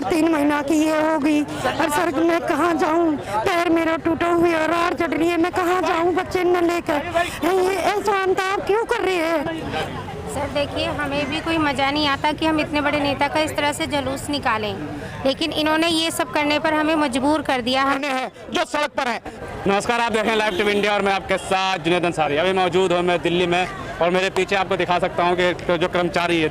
और 3 महीना की ये होगी। और सर मैं कहाँ जाऊँ, पैर मेरा टूटा हुआ है, रार चढ़ रही है, मैं कहाँ जाऊँ बच्चे न लेकर। ये ऐसा आप क्यों कर रही है? सर देखिए, हमें भी कोई मज़ा नहीं आता कि हम इतने बड़े नेता का इस तरह से जुलूस निकालें, लेकिन इन्होंने ये सब करने पर हमें मजबूर कर दिया है जो सड़क पर है। नमस्कार, आप देख रहे हैं लाइव टीवी इंडिया और मैं आपके साथ जुनैद अंसारी। अभी मौजूद हूँ मैं दिल्ली में और मेरे पीछे आपको दिखा सकता हूँ कि जो कर्मचारी है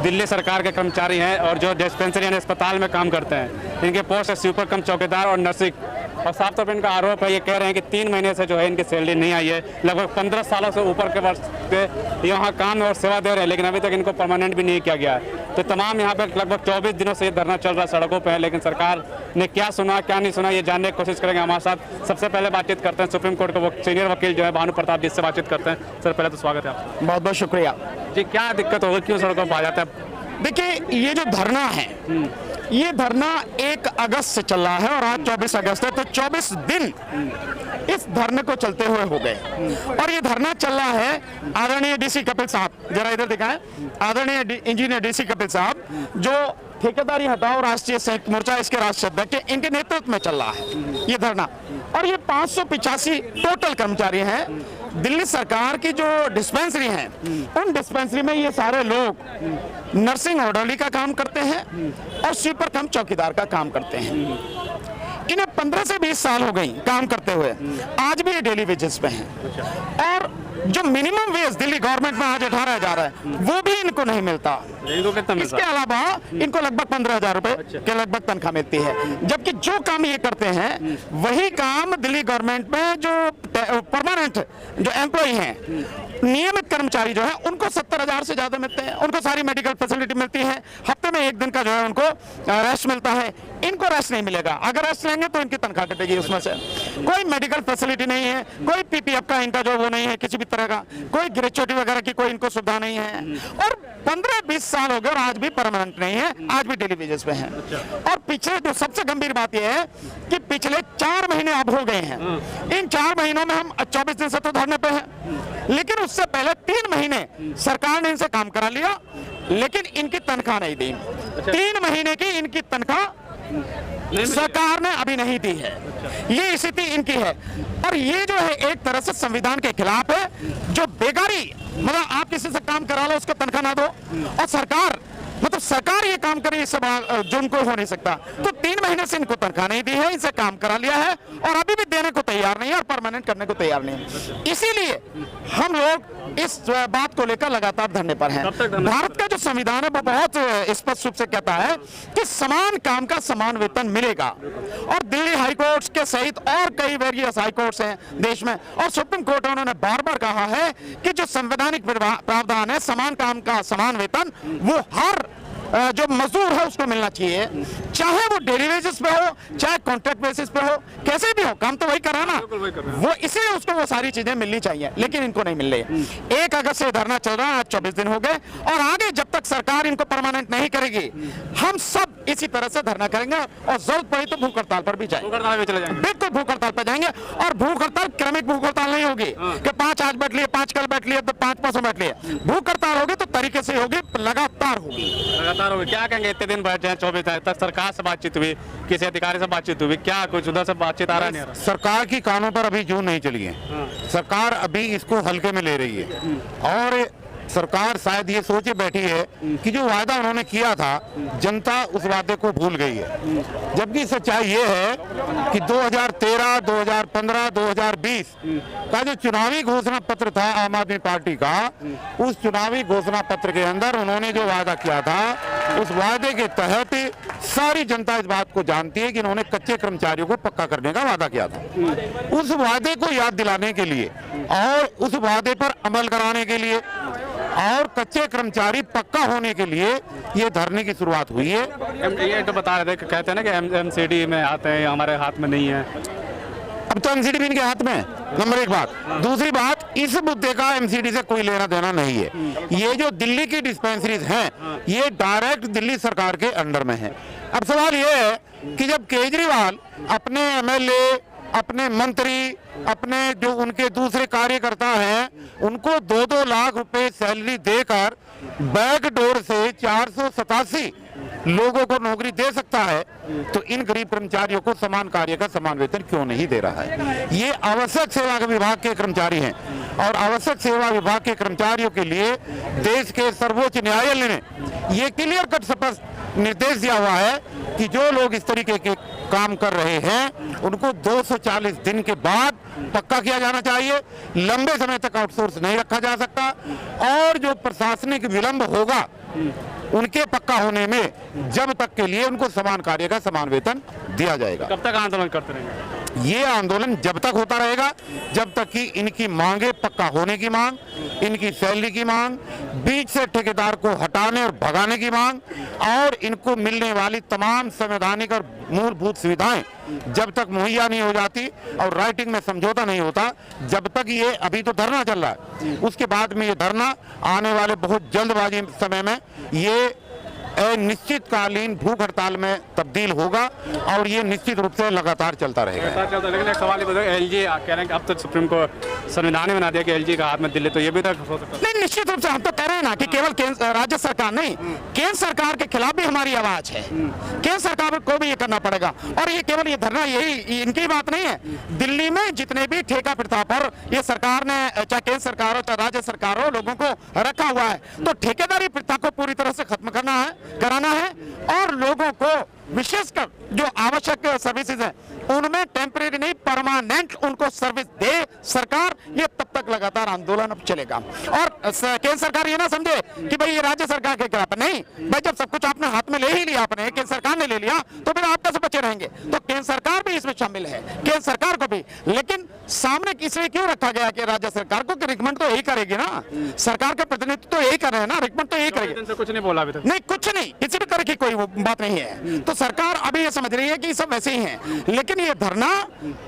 दिल्ली सरकार के कर्मचारी हैं और जो डिस्पेंसरी यानी अस्पताल में काम करते हैं, इनके पोस्ट है सुपर कम चौकीदार और नर्सिंग। और साफ तौर पर इनका आरोप है, ये कह रहे हैं कि 3 महीने से जो है इनकी सैलरी नहीं आई है। लगभग 15 सालों से ऊपर के वर्ष के यहाँ काम और सेवा दे रहे हैं, लेकिन अभी तक इनको परमानेंट भी नहीं किया गया है। तो तमाम यहाँ पे लगभग 24 दिनों से ये धरना चल रहा है सड़कों पर है, लेकिन सरकार ने क्या सुना क्या नहीं सुना ये जानने की कोशिश करेंगे। हमारे साथ सबसे पहले बातचीत करते हैं सुप्रीम कोर्ट के सीनियर वकील जो है भानु प्रताप जी से बातचीत करते हैं। सर पहले तो स्वागत है आपका। बहुत बहुत शुक्रिया जी। क्या दिक्कत होगी, क्यों सड़कों पर आ जाते हैं? देखिए, ये जो धरना है ये धरना 1 अगस्त से चल रहा है और आज 24 अगस्त है, तो 24 दिन इस धरने को चलते हुए हो गए। और ये धरना चल रहा है आदरणीय डीसी कपिल साहब, जरा इधर दिखाएं, आदरणीय इंजीनियर डीसी कपिल साहब जो ठेकेदारी हटाओ राष्ट्रीय संयुक्त मोर्चा इसके राष्ट्रीय अध्यक्ष, इनके नेतृत्व में चल रहा है ये धरना। और ये 585 टोटल कर्मचारी हैं दिल्ली सरकार की जो डिस्पेंसरी हैं, उन डिस्पेंसरी में ये सारे लोग नर्सिंग ऑर्डरली का काम करते हैं और स्वीपर कम चौकीदार का काम करते हैं। इन्हें 15 से 20 साल हो गई काम करते हुए, आज भी ये डेली वेजेस पे हैं। और जो मिनिमम वेज दिल्ली गवर्नमेंट में आज 18,000 है, वो भी इनको नहीं मिलता। इसके अलावा इनको लगभग 15,000 रुपए के लगभग तनख्वाह मिलती है। जबकि जो काम ये करते हैं वही काम दिल्ली गवर्नमेंट में जो परमानेंट जो एम्प्लॉय हैं, नियमित कर्मचारी जो है, उनको 70,000 से ज्यादा मिलते हैं। उनको सारी मेडिकल फैसिलिटी मिलती है, हफ्ते में 1 दिन का जो है उनको रेस्ट मिलता है। इनको रेस्ट नहीं मिलेगा, अगर रेस्ट लेंगे तो इनकी तनख्वाह कटेगी उसमें से। कोई मेडिकल फैसिलिटी नहीं है, कोई पीपीएफ का इनका जो वो नहीं है किसी भी तरह का, कोई ग्रेचुइटी वगैरह की कोई इनको सुविधा नहीं है। और 15-20 साल हो गए और आज भी परमानेंट नहीं है, आज भी डेली वेजेस पे हैं। और पिछले जो सबसे गंभीर बात यह है कि पिछले 4 महीने अब हो गए हैं। इन 4 महीनों में हम 24 दिन से तो धरने पे हैं, लेकिन उससे पहले 3 महीने सरकार ने इनसे काम करा लिया, लेकिन इनकी तनख्वाह नहीं दी। 3 महीने की इनकी तनख्वाह सरकार ने अभी नहीं दी है। ये स्थिति इनकी है और ये जो है एक तरह से संविधान के खिलाफ है। जो बेगारी, मतलब आप किसी से काम करा लो उसको तनख्वाह ना दो और सरकार ये काम करे, इससे जो उनको हो नहीं सकता। तो 3 महीने से इनको तनख्वाह नहीं दी है, इनसे काम करा लिया है और अभी भी देने को तैयार नहीं है और परमानेंट करने को तैयार नहीं है। इसीलिए हम लोग इस बात को लेकर लगातार धरने पर हैं। भारत का जो संविधान है वो बहुत स्पष्ट रूप से कहता है कि समान काम का समान वेतन मिलेगा। और दिल्ली हाईकोर्ट के सहित और कई वेरियस हाईकोर्ट्स हैं देश में और सुप्रीम कोर्ट उन्होंने बार बार कहा है कि जो संवैधानिक प्रावधान है समान काम का समान वेतन, वो हर जो मजदूर है उसको मिलना चाहिए, चाहे वो डेली वेजेस पे हो चाहे कॉन्ट्रैक्ट बेसिस पे हो, कैसे भी हो, काम तो वही करा ना, वो इसलिए उसको वो सारी चीजें मिलनी चाहिए, लेकिन इनको नहीं मिल रही। 1 अगस्त से धरना चल रहा है, आज 24 दिन हो गए और आगे जब तक सरकार इनको परमानेंट नहीं करेगी हम सब इसी तरह से धरना करेंगे और जरूरत पड़ी तो भूख हड़ताल पर भी जाएंगे। बिल्कुल भूख हड़ताल पर जाएंगे और भूख हड़ताल क्रमिक भूख हड़ताल नहीं होगी कि 5 आज बैठ लिए, 5 कल बैठ लिए, तो 5 परसों बैठ लिए। भूख हड़ताल होगी तो तरीके से होगी, लगातार होगी। क्या कहेंगे, इतने दिन बैठे हैं, 24 दिन तक सरकार से बातचीत हुई, किसी अधिकारी से बातचीत हुई, क्या कुछ उधर से बातचीत आ रहा नहीं? सरकार की कानों पर अभी जून नहीं चली है। सरकार अभी इसको हल्के में ले रही है और सरकार शायद ये सोचे बैठी है कि जो वायदा उन्होंने किया था जनता उस वादे को भूल गई है। जबकि सच्चाई ये है कि 2013, 2015, 2020 का जो चुनावी घोषणा पत्र था आम आदमी पार्टी का, उस चुनावी घोषणा पत्र के अंदर उन्होंने जो वादा किया था उस वादे के तहत सारी जनता इस बात को जानती है कि इन्होंने कच्चे कर्मचारियों को पक्का करने का वादा किया था। उस वादे को याद दिलाने के लिए और उस वादे पर अमल कराने के लिए और कच्चे कर्मचारी पक्का होने के लिए ये धरने की शुरुआत हुई है। ये तो बता रहे थे, कहते हैं ना कि एमसीडी में आते हैं, हमारे हाथ में नहीं है। अब तो एमसीडी भी इनके हाथ में है, नंबर 1 बात। दूसरी बात, इस मुद्दे का एमसीडी से कोई लेना देना नहीं है। ये जो दिल्ली की डिस्पेंसरीज हैं ये डायरेक्ट दिल्ली सरकार के अंडर में है। अब सवाल ये है कि जब केजरीवाल अपने एमएलए, अपने मंत्री, अपने जो उनके दूसरे कार्यकर्ता हैं उनको 2-2 लाख रुपए सैलरी देकर बैकडोर से 487 लोगों को नौकरी दे सकता है तो इन गरीब कर्मचारियों को समान कार्य का समान वेतन क्यों नहीं दे रहा है। ये आवश्यक सेवा विभाग के कर्मचारी हैं और आवश्यक सेवा विभाग के कर्मचारियों के लिए देश के सर्वोच्च न्यायालय ने ये क्लियर कट स्पष्ट निर्देश दिया हुआ है कि जो लोग इस तरीके के काम कर रहे हैं उनको 240 दिन के बाद पक्का किया जाना चाहिए। लंबे समय तक आउटसोर्स नहीं रखा जा सकता और जो प्रशासनिक विलंब होगा उनके पक्का होने में जब तक के लिए उनको समान कार्य का समान वेतन दिया जाएगा। कब तक आंदोलन करते रहेंगे? ये आंदोलन जब तक होता रहेगा जब तक कि इनकी मांगे पक्का होने की मांग, इनकी सैलरी की मांग, बीच से ठेकेदार को हटाने और भगाने की मांग और इनको मिलने वाली तमाम संवैधानिक और मूलभूत सुविधाएं जब तक मुहैया नहीं हो जाती और राइटिंग में समझौता नहीं होता, जब तक ये अभी तो धरना चल रहा है, उसके बाद में ये धरना आने वाले बहुत जल्दबाजी समय में ये निश्चितकालीन भूख हड़ताल में तब्दील होगा और ये निश्चित रूप से लगातार चलता रहेगा। लेकिन एक सवाल एलजी कह रहे हैं कि अब तो सुप्रीम कोर्ट संविधान में बना दिया कि एलजी का हाथ में दिल्ली, तो ये भी तक हो सकता है? नहीं, निश्चित रूप से हम तो कह रहे हैं ना कि केवल राज्य सरकार नहीं, केंद्र सरकार के खिलाफ भी हमारी आवाज है। केंद्र सरकार को भी ये करना पड़ेगा और ये केवल ये धरना यही इनकी बात नहीं है। दिल्ली में जितने भी ठेका प्रथा पर ये सरकार ने, चाहे केंद्र सरकार हो चाहे राज्य सरकार हो, लोगों को रखा हुआ है, तो ठेकेदारी प्रथा को पूरी तरह से खत्म कराना है और लोगों को विशेषकर जो आवश्यक सर्विसेज हैं उनमें टेम्परेरी नहीं परमानेंट उनको सर्विस दे सरकार। ये तब तक लगातार आंदोलन अब चलेगा और केंद्र सरकार ये ना समझे कि भाई ये राज्य सरकार के खिलाफ नहीं। भाई जब सब कुछ आपने हाथ में ले ही लिया, आपने केंद्र सरकार ने ले लिया, तो फिर आप कैसे बचे रहेंगे? तो केंद्र सरकार भी इसमें शामिल है, केंद्र सरकार को भी, लेकिन सामने इसलिए क्यों रखा गया कि राज्य सरकार को कि रिकमेंड तो यही करेगी ना, सरकार के प्रतिनिधित्व तो यही कर रहे हैं ना, रिकमेंड तो यही करेगी। कुछ नहीं बोला अभी तक? नहीं, कुछ नहीं, किसी भी तरह की कोई बात नहीं है। तो सरकार अभी ये समझ रही है कि सब वैसे ही हैं, लेकिन ये धरना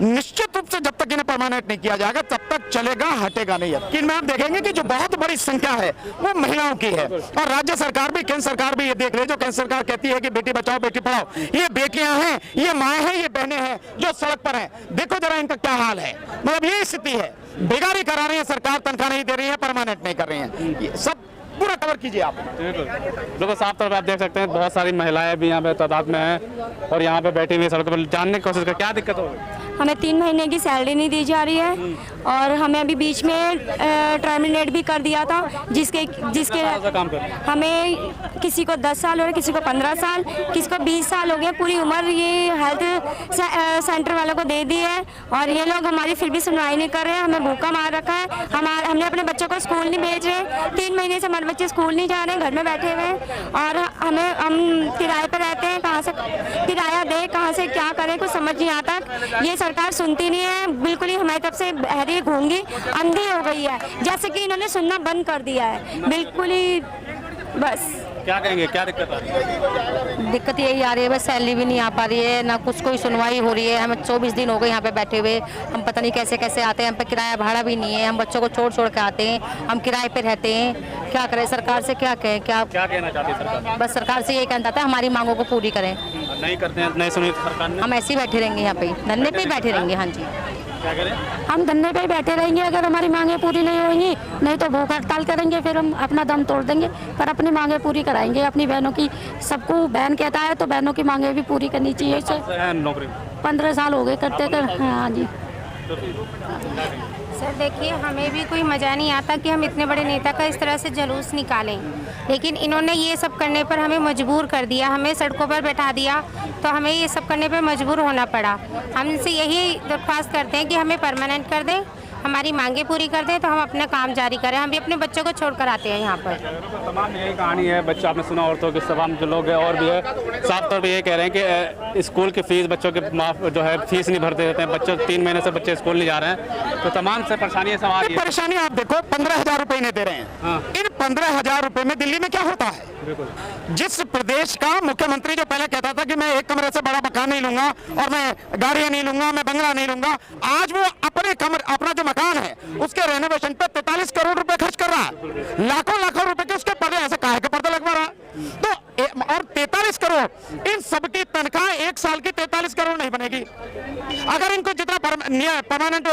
निश्चित रूप से जब तक इन्हें परमानेंट नहीं किया जाएगा तब तक चलेगा, हटेगा नहीं। लेकिन में आप देखेंगे कि जो बहुत बड़ी संख्या है वो महिलाओं की है और राज्य सरकार भी, केंद्र सरकार भी ये देख रहे, जो केंद्र सरकार कहती है कि बेटी बचाओ बेटी पढ़ाओ, ये बेटियां हैं, ये माएँ हैं, ये बहनें हैं जो सड़क पर हैं। देखो जरा इनका क्या हाल है, मतलब ये स्थिति है, बेगारी करा रही है सरकार, तनख्वाह नहीं दे रही है, परमानेंट नहीं कर रही है। ये सब पूरा कवर कीजिए आप। देखो साफ तौर पर आप देख सकते हैं बहुत सारी महिलाएं भी यहाँ पे तादाद में हैं और यहाँ पे बैठी हुई सड़कों पर जानने की कोशिश कर क्या दिक्कत हो रही है? हमें 3 महीने की सैलरी नहीं दी जा रही है और हमें अभी बीच में टर्मिनेट भी कर दिया था जिसके काम कर हमें किसी को 10 साल हो रहे, किसी को 15 साल, किसी को 20 साल हो गए, पूरी उम्र ये हेल्थ सेंटर वालों को दे दी है और ये लोग हमारी फिर भी सुनवाई नहीं कर रहे हैं। हमें भूखा मार रखा है, हमने अपने बच्चों को स्कूल नहीं भेज रहे, 3 महीने से हमारे बच्चे स्कूल नहीं जा रहे हैं, घर में बैठे हुए हैं और हम किराए पर रहते हैं, कहाँ से किराया दे, कहाँ से क्या करें, कुछ समझ नहीं आता। ये सरकार सुनती नहीं है, बिल्कुल ही हमारी तरफ से बहरी गूंगी अंधी हो गई है, जैसे कि इन्होंने सुनना बंद कर दिया है, बिल्कुल ही। बस क्या कहेंगे, क्या दिक्कत आ रही है? दिक्कत यही आ रही है, बस सैलरी भी नहीं आ पा रही है, ना कुछ कोई सुनवाई हो रही है। हमें 24 दिन हो गए यहाँ पे बैठे हुए, हम पता नहीं कैसे कैसे आते हैं, हम पे किराया भाड़ा भी नहीं है, हम बच्चों को छोड़ के आते हैं, हम किराए पे रहते हैं। क्या करें, सरकार से क्या कहें? क्या कहना चाहती है सरकार? बस सरकार से यही कहना था हमारी मांगों को पूरी करें। नहीं करते हैं, नहीं सुनी सरकार ने? हम ऐसे ही बैठे रहेंगे यहाँ पे, धरने पे ही बैठे रहेंगे। हाँ जी, क्या करें? हम धरने पे ही बैठे रहेंगे अगर हमारी मांगे पूरी नहीं होंगी, नहीं तो भूख हड़ताल करेंगे, फिर हम अपना दम तोड़ देंगे, पर अपनी मांगे पूरी कराएंगे। अपनी बहनों की, सबको बहन कहता है तो बहनों की मांगे भी पूरी करनी चाहिए। नौकरी 15 साल हो गए करते कर। हाँ जी सर देखिए, हमें भी कोई मज़ा नहीं आता कि हम इतने बड़े नेता का इस तरह से जुलूस निकालें, लेकिन इन्होंने ये सब करने पर हमें मजबूर कर दिया, हमें सड़कों पर बैठा दिया, तो हमें ये सब करने पर मजबूर होना पड़ा। हम इनसे यही दरख्वास्त करते हैं कि हमें परमानेंट कर दें, हमारी मांगे पूरी कर दें, तो हम अपना काम जारी करें। हम भी अपने बच्चों को छोड़कर आते हैं यहाँ पर। तमाम यही कहानी है, बच्चा आपने सुना, औरतों की सभा में जो लोग हैं और भी है, साफ तौर पे ये कह रहे हैं कि स्कूल की फीस बच्चों के माफ जो है फीस नहीं भरते रहते हैं, बच्चों 3 महीने से बच्चे स्कूल नहीं जा रहे हैं, तो तमाम से परेशानी है। सवाल परेशानी आप देखो, 15,000 रुपए इन्हें दे रहे हैं। इन 15,000 रुपए में दिल्ली में क्या होता है? जिस प्रदेश का मुख्यमंत्री जो पहले कहता था कि मैं एक कमरे से बड़ा मकान नहीं लूंगा और मैं गाड़ियां नहीं लूंगा, मैं बंगला नहीं लूंगा, आज वो अपना जो मकान है उसके रेनोवेशन पे 43 करोड़ रुपए खर्च कर रहा है, लाखों रुपए के उसके पर्दे, ऐसे काहे के पर्दे लगवा रहा है। तो और 43 करोड़, इन सबकी तनख्वाह 1 साल की 43 करोड़ नहीं बनेगी। अगर इनको जितना परमानेंट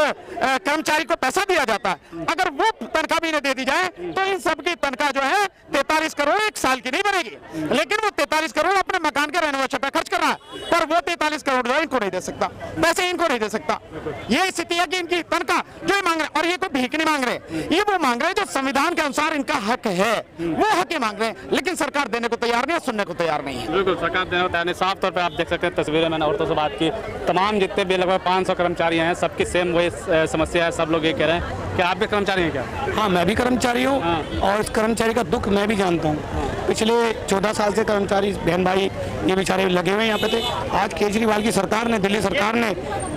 कर्मचारी को पैसा दिया जाता है, अगर वो तनख्वाह भी नहीं दे दी जाए तो इन सबकी तनख्वाह जो है 43 करोड़ एक साल की नहीं बनेगी। लेकिन वो 43 करोड़ अपने मकान के रेनोवेशन पे खर्च कर रहा है, पर वो 43 करोड़ जो है इनको नहीं दे सकता, पैसे इनको नहीं दे सकता। ये स्थिति है कि इनकी तनख्वाह जो ये मांग रहे, और ये कोई भीख नहीं मांग रहे, ये वो मांग रहे हैं जो संविधान के अनुसार इनका हक है, वो हक ही मांग रहे हैं। लेकिन सरकार देने को तैयार नहीं है, सुनने को तैयार नहीं है। बिल्कुल, सरकार देने को तैयार नहीं। साफ तौर पर आप देख सकते हैं तस्वीरें, मैंने औरतों से बात की, तमाम जितने भी लगभग 500 कर्मचारी हैं, सबकी सेम वही समस्या है। सब लोग ये कह रहे हैं कि आप भी कर्मचारी हैं क्या? हाँ, मैं भी कर्मचारी हूँ और इस कर्मचारी का दुख मैं भी जानता हूँ। पिछले 14 साल से कर्मचारी बहन भाई ये बेचारे लगे हुए यहाँ पे थे। आज केजरीवाल की सरकार ने, दिल्ली सरकार ने,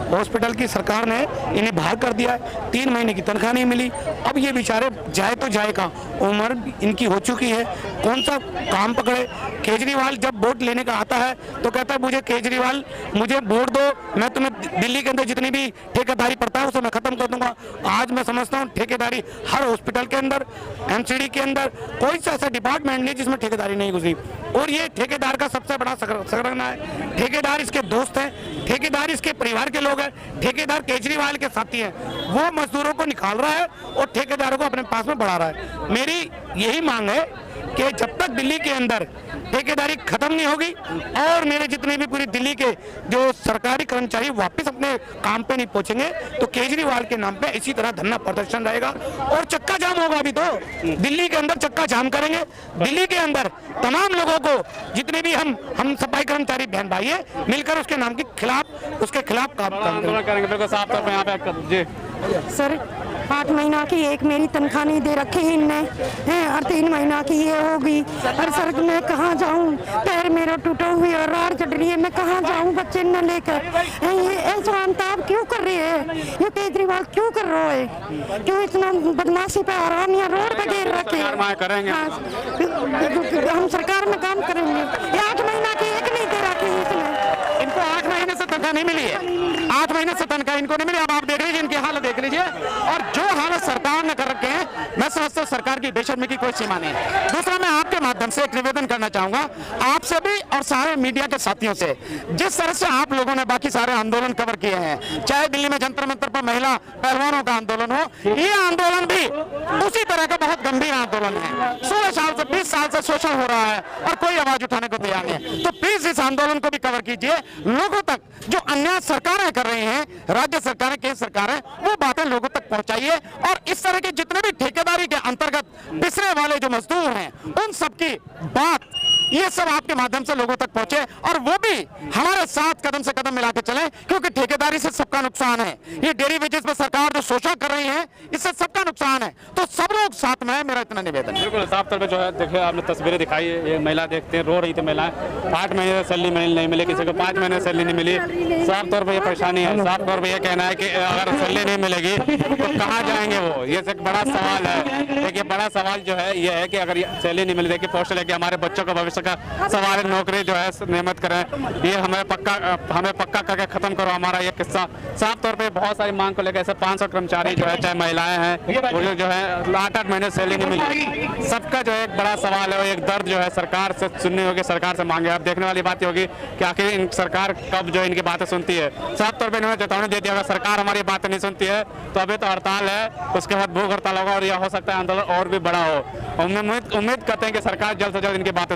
हॉस्पिटल की सरकार ने इन्हें बाहर कर दिया है। 3 महीने की तनख्वाह नहीं मिली। अब ये बेचारे जाए तो जाए कहाँ, उम्र इनकी हो चुकी है, कौन सा काम पकड़े। केजरीवाल जब वोट लेने का आता है तो कहता है मुझे केजरीवाल मुझे वोट दो, मैं तुम्हें दिल्ली के अंदर जितनी भी ठेकेदारी पड़ता है उसे मैं खत्म कर दूंगा। आज मैं समझता हूँ ठेकेदारी हर हॉस्पिटल के अंदर, एमसीडी के अंदर कोई सा ऐसा डिपार्टमेंट नहीं जिसमें ठेकेदारी नहीं घुसी। और ये ठेकेदार का सबसे बड़ा संगठन है। ठेकेदार इसके दोस्त हैं, ठेकेदार इसके परिवार के लोग हैं, ठेकेदार केजरीवाल के साथी हैं। वो मजदूरों को निकाल रहा है और ठेकेदारों को अपने पास में बढ़ा रहा है। मेरी यही मांग है कि जब तक दिल्ली के अंदर ठेकेदारी खत्म नहीं होगी और मेरे जितने भी पूरी दिल्ली के जो सरकारी कर्मचारी वापस अपने काम पे नहीं पहुंचेंगे तो केजरीवाल के नाम पे इसी तरह धरना प्रदर्शन रहेगा और चक्का जाम होगा। अभी तो दिल्ली के अंदर चक्का जाम करेंगे। दिल्ली के अंदर तमाम लोगों को, जितने भी हम सफाई कर्मचारी बहन भाई है, मिलकर उसके नाम के खिलाफ, उसके खिलाफ काम करेंगे। बिल्कुल साफ तौर पर यहाँ पे जी सर 8 महीना की एक मेरी तनख्वाह नहीं दे रखी है इनने हैं, और 3 महीना की ये होगी। और सर मैं कहाँ जाऊँ, पैर मेरा टूटा हुई और रार चढ़ रही है, मैं कहाँ जाऊँ बच्चे न लेकर। ये ऐसा आप क्यों कर रही है, ये केजरीवाल क्यों कर रहा है, क्यों इतना बदमाशी पे आराम या रोड पे गिर रखे करेंगे। हम सरकार में काम करेंगे। 8 महीना की एक नहीं दे रखी है इसने, इनको 8 महीने से तनख्वाह नहीं मिली है, 8 महीने से तनख्वाह इनको नहीं मिली। अब आप देख लीजिए इनकी हालत देख लीजिए, और जो हालत सरकार ने कर रखे हैं, मैं समझता हूँ सरकार की बेशर्मी की कोई सीमा नहीं है। दूसरा, मैं आपके माध्यम से एक निवेदन करना चाहूंगा आपसे भी और सारे मीडिया के साथियों से, जिस तरह से आप लोगों ने बाकी सारे आंदोलन कवर किए हैं, चाहे दिल्ली में जंतर मंतर पर महिला पहलवानों का आंदोलन हो, ये आंदोलन भी उसी तरह का बहुत गंभीर आंदोलन है। 16 साल से 20 साल से शोषण हो रहा है और कोई आवाज उठाने को तैयार नहीं है। तो प्लीज इस आंदोलन को भी कवर कीजिए, लोगों तक जो अन्याय सरकारें कर रही हैं, राज्य सरकारें, केंद्र सरकारें, वो बातें लोगों तक पहुंचाइए। और इस तरह के जितने भी ठेकेदारी के अंतर्गत पिछड़े वाले जो मजदूर हैं, उन सबकी बात ये सब आपके माध्यम से लोगों तक पहुंचे और वो भी हमारे साथ कदम से कदम मिला के चले, क्योंकि ठेकेदारी से सबका नुकसान है। ये डेयरी वेजेस पर सरकार जो शोषण कर रही है, इससे सबका नुकसान है। तो सब लोग साथ में है, मेरा इतना निवेदन है। बिल्कुल साफ तौर पे जो है, देखिए आपने तस्वीरें दिखाई है, ये महिला देखते हैं, रो रही थी महिलाएं, 8 महीने से सैलरी नहीं मिली, किसी को 5 महीने सैलरी नहीं मिली। साफ तौर पर ये परेशानी है। साफ तौर पर यह कहना है कि अगर सैलरी नहीं मिलेगी तो कहाँ जाएंगे वो, ये एक बड़ा सवाल है। देखिए बड़ा सवाल जो है ये है कि अगर सैलरी नहीं मिली, देखिए पोस्टल है कि हमारे बच्चों का भविष्य का सवाल, नौकरी जो है नियमित करें, ये हमें पक्का करके खत्म करो हमारा ये किस्सा। साफ तौर पे बहुत सारी मांग को लेकर ऐसे 500 कर्मचारी जो है, चाहे महिलाएं हैं, वो जो है 8-8 महीने सैलरी नहीं मिली, सबका जो है एक बड़ा सवाल है, एक दर्द जो है सरकार से सुननी होगी, सरकार से मांगे। अब देखने वाली बात होगी कि आखिर इन सरकार कब जो इनकी बातें सुनती है। साफ तौर पर इन्होंने चेतावनी दे दी, अगर सरकार हमारी बातें नहीं सुनती है तो अभी तो हड़ताल है, उसके बाद भूख हड़ताल होगा और यह हो सकता है आंदोलन और भी बड़ा हो। उम्मीद करते हैं कि सरकार जल्द से जल्द इनकी बातें